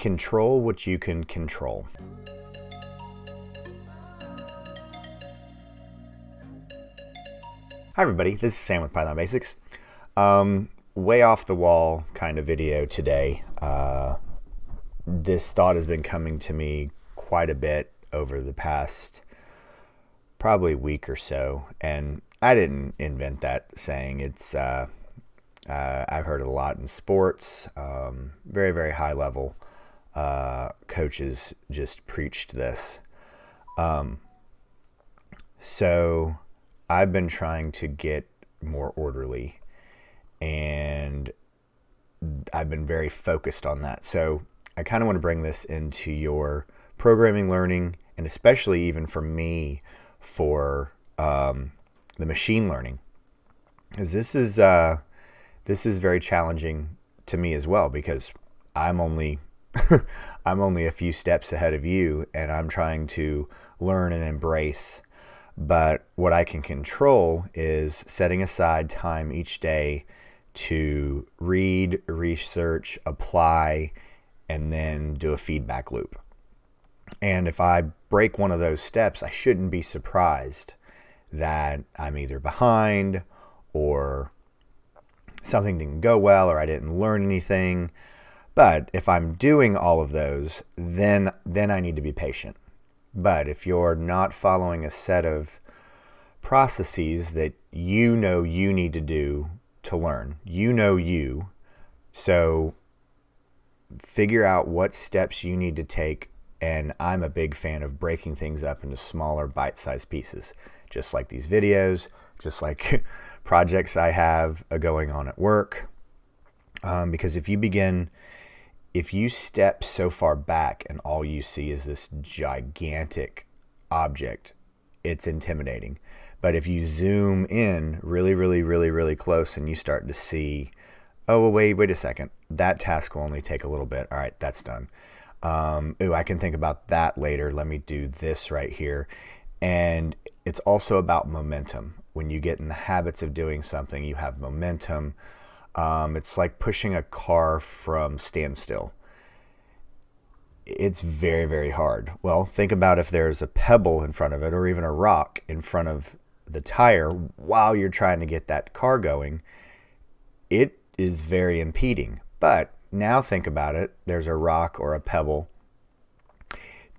Control what you can control. Hi everybody, this is Sam with Python Basics. Way off the wall kind of video today. This thought has been coming to me quite a bit over the past probably week or so, and I didn't invent that saying. It's I've heard it a lot in sports. Very, very high level coaches just preached this. So I've been trying to get more orderly, and I've been very focused on that. So I kind of want to bring this into your programming learning, and especially even for me for the machine learning, because this is very challenging to me as well, because I'm only I'm only a few steps ahead of you, and I'm trying to learn and embrace. But what I can control is setting aside time each day to read, research, apply, and then do a feedback loop. And if I break one of those steps, I shouldn't be surprised that I'm either behind, or something didn't go well, or I didn't learn anything. But if I'm doing all of those, then I need to be patient. But if you're not following a set of processes that you know you need to do to learn, so figure out what steps you need to take. And I'm a big fan of breaking things up into smaller bite-sized pieces, just like these videos, just like projects I have going on at work. Because if you step so far back and all you see is this gigantic object, it's intimidating. But if you zoom in really close and you start to see, oh, well, wait a second, that task will only take a little bit. All right, that's done. I can think about that later. Let me do this right here. And it's also about momentum. When you get in the habits of doing something, you have momentum. It's like pushing a car from standstill. It's very, very hard. Well, think about if there's a pebble in front of it, or even a rock in front of the tire while you're trying to get that car going. It is very impeding. But now think about it. There's a rock or a pebble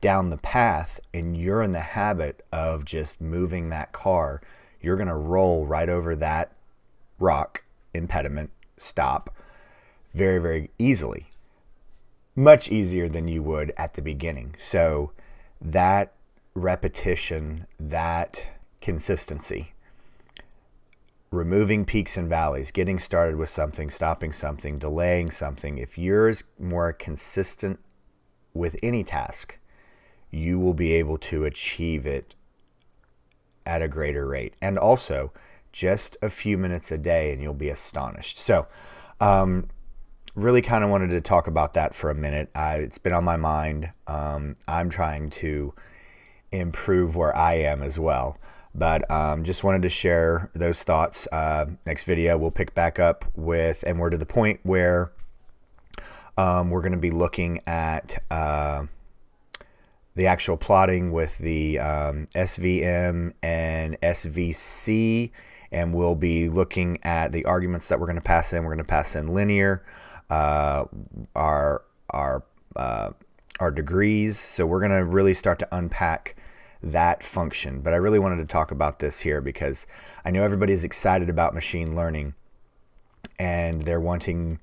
down the path, and you're in the habit of just moving that car. You're going to roll right over that rock, impediment, stop, very, very easily. Much easier than you would at the beginning. So that repetition, that consistency, removing peaks and valleys, getting started with something, stopping something, delaying something. If you're more consistent with any task, you will be able to achieve it at a greater rate. And also, just a few minutes a day and you'll be astonished. So, really kind of wanted to talk about that for a minute. It's been on my mind. I'm trying to improve where I am as well. But just wanted to share those thoughts. Next video, we'll pick back up with, and we're to the point where we're going to be looking at the actual plotting with the SVM and SVC, and we'll be looking at the arguments that we're going to pass in. We're going to pass in linear, our degrees. So we're going to really start to unpack that function. But I really wanted to talk about this here because I know everybody's excited about machine learning, and they're wanting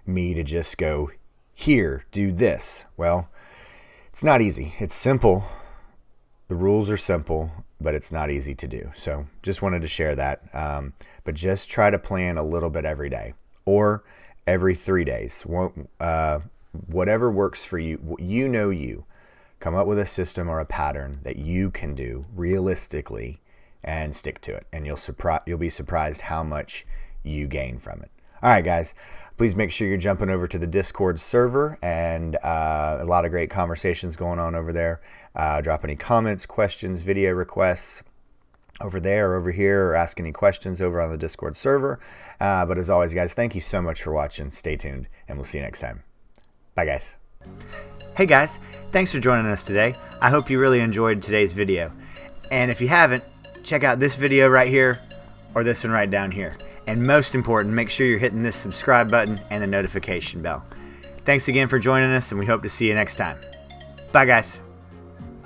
me to just go, here, do this. Well, it's not easy. It's simple. The rules are simple, but it's not easy to do. So just wanted to share that. But just try to plan a little bit every day or every 3 days. Whatever works for you. You come up with a system or a pattern that you can do realistically and stick to it. And you'll be surprised how much you gain from it. All right, guys, please make sure you're jumping over to the Discord server, and a lot of great conversations going on over there. Drop any comments, questions, video requests over there or over here, or ask any questions over on the Discord server. But as always, guys, thank you so much for watching. Stay tuned, and we'll see you next time. Bye, guys. Hey guys, thanks for joining us today. I hope you really enjoyed today's video. And if you haven't, check out this video right here or this one right down here. And most important, make sure you're hitting this subscribe button and the notification bell. Thanks again for joining us, and we hope to see you next time. Bye guys.